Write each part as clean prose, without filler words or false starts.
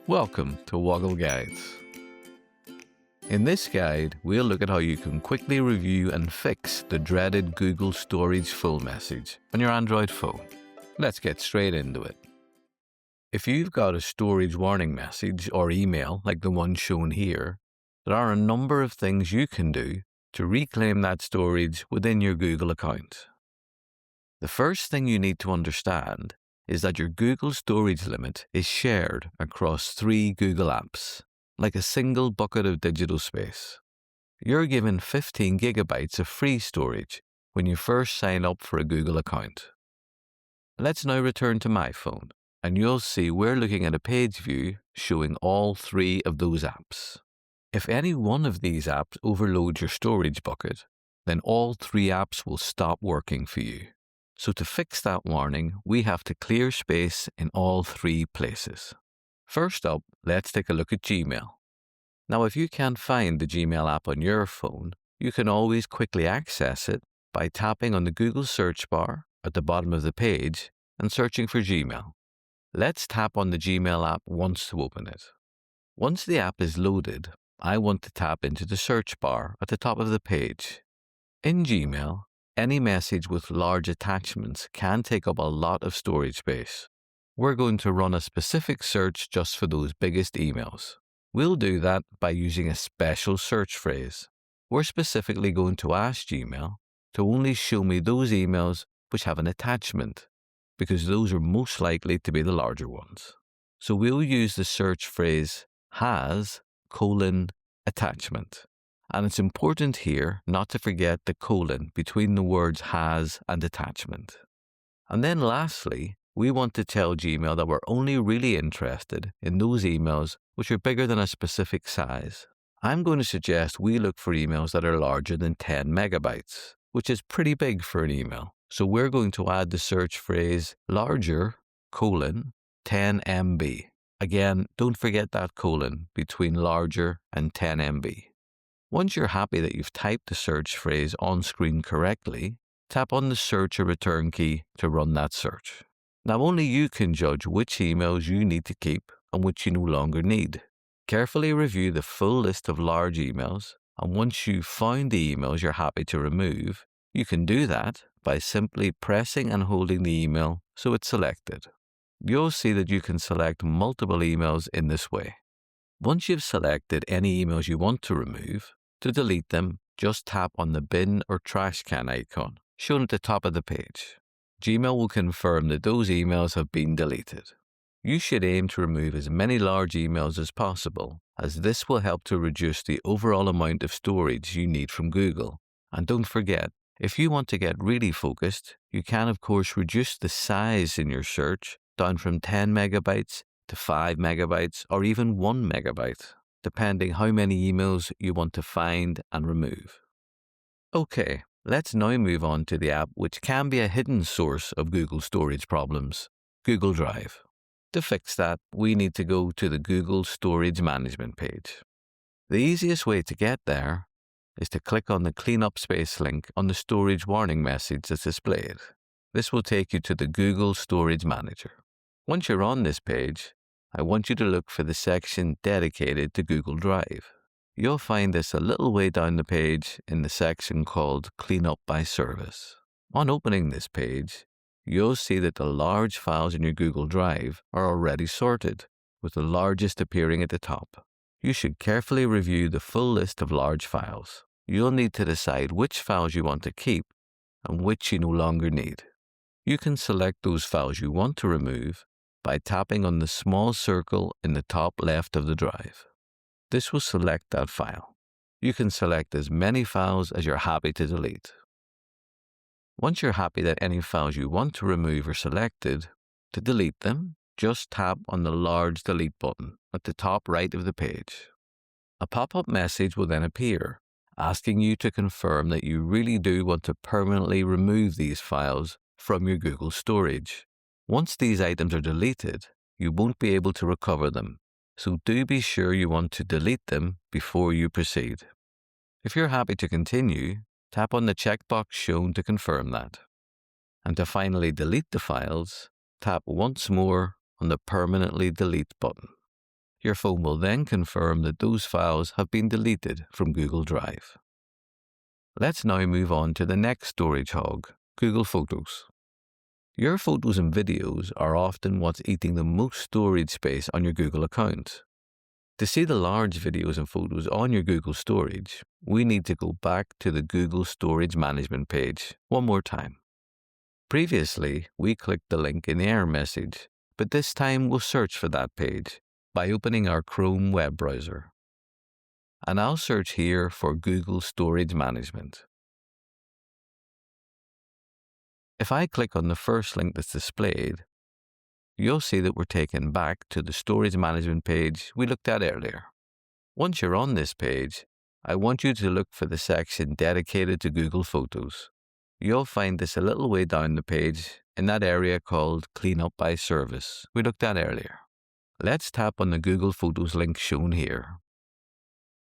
Welcome to Woggle Guides. In this guide, we'll look at how you can quickly review and fix the dreaded Google Storage Full message on your Android phone. Let's get straight into it. If you've got a storage warning message or email like the one shown here, there are a number of things you can do to reclaim that storage within your Google account. The first thing you need to understand is that your Google storage limit is shared across 3 Google apps, like a single bucket of digital space. You're given 15 gigabytes of free storage when you first sign up for a Google account. Let's now return to my phone, and you'll see we're looking at a page view showing all 3 of those apps. If any one of these apps overloads your storage bucket, then all 3 apps will stop working for you. So to fix that warning, we have to clear space in all 3 places. First up, let's take a look at Gmail. Now, if you can't find the Gmail app on your phone, you can always quickly access it by tapping on the Google search bar at the bottom of the page and searching for Gmail. Let's tap on the Gmail app once to open it. Once the app is loaded, I want to tap into the search bar at the top of the page. In Gmail, any message with large attachments can take up a lot of storage space. We're going to run a specific search just for those biggest emails. We'll do that by using a special search phrase. We're specifically going to ask Gmail to only show me those emails which have an attachment, because those are most likely to be the larger ones. So we'll use the search phrase has:"attachment. And it's important here not to forget the colon between the words has and attachment. And then lastly, we want to tell Gmail that we're only really interested in those emails which are bigger than a specific size. I'm going to suggest we look for emails that are larger than 10 megabytes, which is pretty big for an email. So we're going to add the search phrase larger:" 10 MB. Again, don't forget that colon between larger and 10 MB. Once you're happy that you've typed the search phrase on screen correctly, tap on the search or return key to run that search. Now only you can judge which emails you need to keep and which you no longer need. Carefully review the full list of large emails, and once you've found the emails you're happy to remove, you can do that by simply pressing and holding the email so it's selected. You'll see that you can select multiple emails in this way. Once you've selected any emails you want to remove, to delete them, just tap on the bin or trash can icon shown at the top of the page. Gmail will confirm that those emails have been deleted. You should aim to remove as many large emails as possible, as this will help to reduce the overall amount of storage you need from Google. And don't forget, if you want to get really focused, you can of course reduce the size in your search down from 10 megabytes to 5 megabytes or even 1 megabyte, depending how many emails you want to find and remove. Okay, let's now move on to the app which can be a hidden source of Google storage problems, Google Drive. To fix that, we need to go to the Google Storage Management page. The easiest way to get there is to click on the Clean Up Space link on the storage warning message that's displayed. This will take you to the Google Storage Manager. Once you're on this page, I want you to look for the section dedicated to Google Drive. You'll find this a little way down the page in the section called Clean Up by Service. On opening this page, you'll see that the large files in your Google Drive are already sorted, with the largest appearing at the top. You should carefully review the full list of large files. You'll need to decide which files you want to keep and which you no longer need. You can select those files you want to remove by tapping on the small circle in the top left of the drive. This will select that file. You can select as many files as you're happy to delete. Once you're happy that any files you want to remove are selected, to delete them, just tap on the large delete button at the top right of the page. A pop-up message will then appear, asking you to confirm that you really do want to permanently remove these files from your Google storage. Once these items are deleted, you won't be able to recover them, so do be sure you want to delete them before you proceed. If you're happy to continue, tap on the checkbox shown to confirm that. And to finally delete the files, tap once more on the Permanently Delete button. Your phone will then confirm that those files have been deleted from Google Drive. Let's now move on to the next storage hog, Google Photos. Your photos and videos are often what's eating the most storage space on your Google account. To see the large videos and photos on your Google storage, we need to go back to the Google Storage Management page one more time. Previously, we clicked the link in the error message, but this time we'll search for that page by opening our Chrome web browser. And I'll search here for Google Storage Management. If I click on the first link that's displayed, you'll see that we're taken back to the Storage Management page we looked at earlier. Once you're on this page, I want you to look for the section dedicated to Google Photos. You'll find this a little way down the page in that area called Cleanup by Service we looked at earlier. Let's tap on the Google Photos link shown here.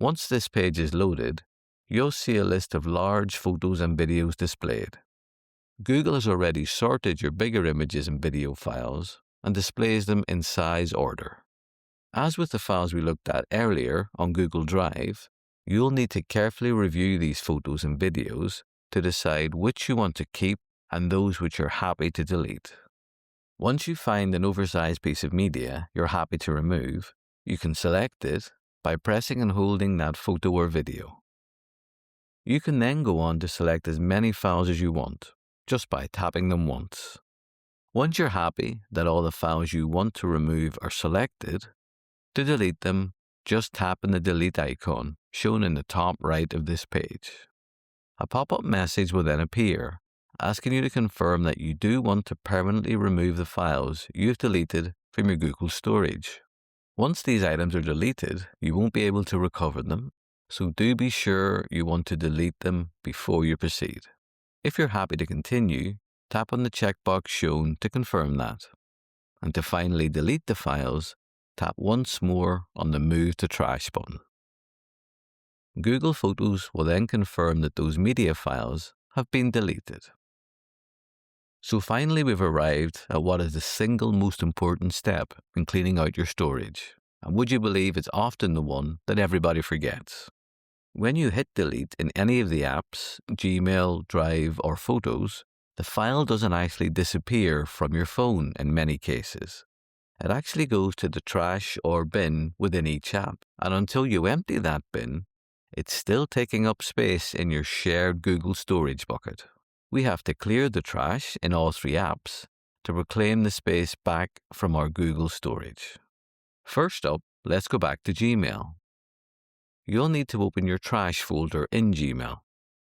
Once this page is loaded, you'll see a list of large photos and videos displayed. Google has already sorted your bigger images and video files and displays them in size order. As with the files we looked at earlier on Google Drive, you'll need to carefully review these photos and videos to decide which you want to keep and those which you're happy to delete. Once you find an oversized piece of media you're happy to remove, you can select it by pressing and holding that photo or video. You can then go on to select as many files as you want, just by tapping them once. Once you're happy that all the files you want to remove are selected, to delete them, just tap on the delete icon shown in the top right of this page. A pop-up message will then appear, asking you to confirm that you do want to permanently remove the files you've deleted from your Google storage. Once these items are deleted, you won't be able to recover them, so do be sure you want to delete them before you proceed. If you're happy to continue, tap on the checkbox shown to confirm that. And to finally delete the files, tap once more on the Move to Trash button. Google Photos will then confirm that those media files have been deleted. So finally we've arrived at what is the single most important step in cleaning out your storage. And would you believe it's often the one that everybody forgets? When you hit delete in any of the apps, Gmail, Drive, or Photos, the file doesn't actually disappear from your phone in many cases. It actually goes to the trash or bin within each app, and until you empty that bin, it's still taking up space in your shared Google storage bucket. We have to clear the trash in all three apps to reclaim the space back from our Google storage. First up, let's go back to Gmail. You'll need to open your trash folder in Gmail.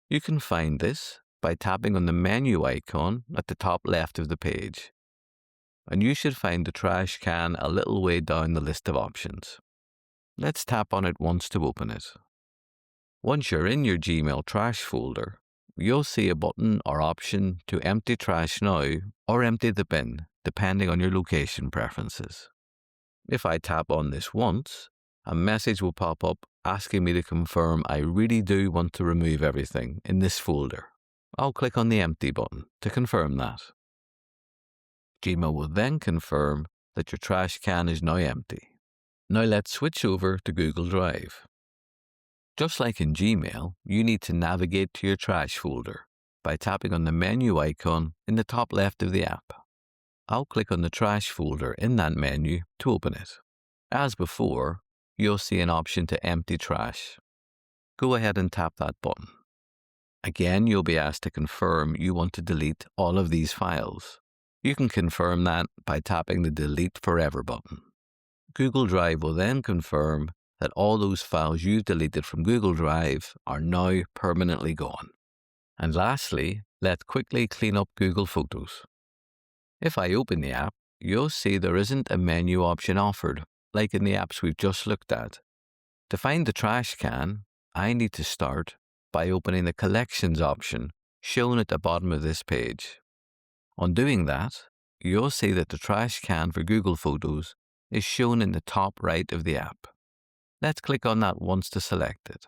You can find this by tapping on the menu icon at the top left of the page. And you should find the trash can a little way down the list of options. Let's tap on it once to open it. Once you're in your Gmail trash folder, you'll see a button or option to empty trash now or empty the bin, depending on your location preferences. If I tap on this once, a message will pop up asking me to confirm I really do want to remove everything in this folder. I'll click on the empty button to confirm that. Gmail will then confirm that your trash can is now empty. Now let's switch over to Google Drive. Just like in Gmail, you need to navigate to your trash folder by tapping on the menu icon in the top left of the app. I'll click on the trash folder in that menu to open it. As before, you'll see an option to empty trash. Go ahead and tap that button. Again, you'll be asked to confirm you want to delete all of these files. You can confirm that by tapping the Delete Forever button. Google Drive will then confirm that all those files you've deleted from Google Drive are now permanently gone. And lastly, let's quickly clean up Google Photos. If I open the app, you'll see there isn't a menu option offered, like in the apps we've just looked at. To find the trash can, I need to start by opening the Collections option shown at the bottom of this page. On doing that, you'll see that the trash can for Google Photos is shown in the top right of the app. Let's click on that once to select it.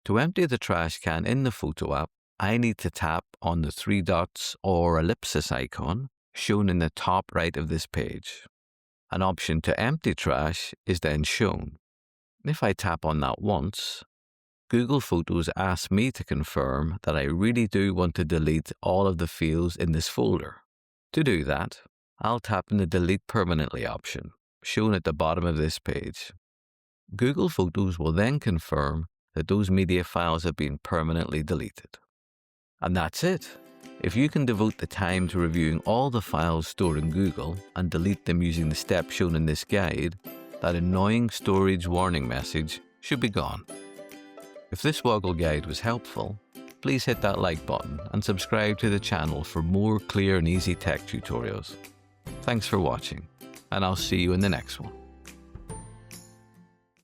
To empty the trash can in the Photo app, I need to tap on the three dots or ellipsis icon shown in the top right of this page. An option to empty trash is then shown. If I tap on that once, Google Photos asks me to confirm that I really do want to delete all of the fields in this folder. To do that, I'll tap on the Delete Permanently option, shown at the bottom of this page. Google Photos will then confirm that those media files have been permanently deleted. And that's it. If you can devote the time to reviewing all the files stored in Google and delete them using the steps shown in this guide, that annoying storage warning message should be gone. If this Woggle guide was helpful, please hit that like button and subscribe to the channel for more clear and easy tech tutorials. Thanks for watching, and I'll see you in the next one.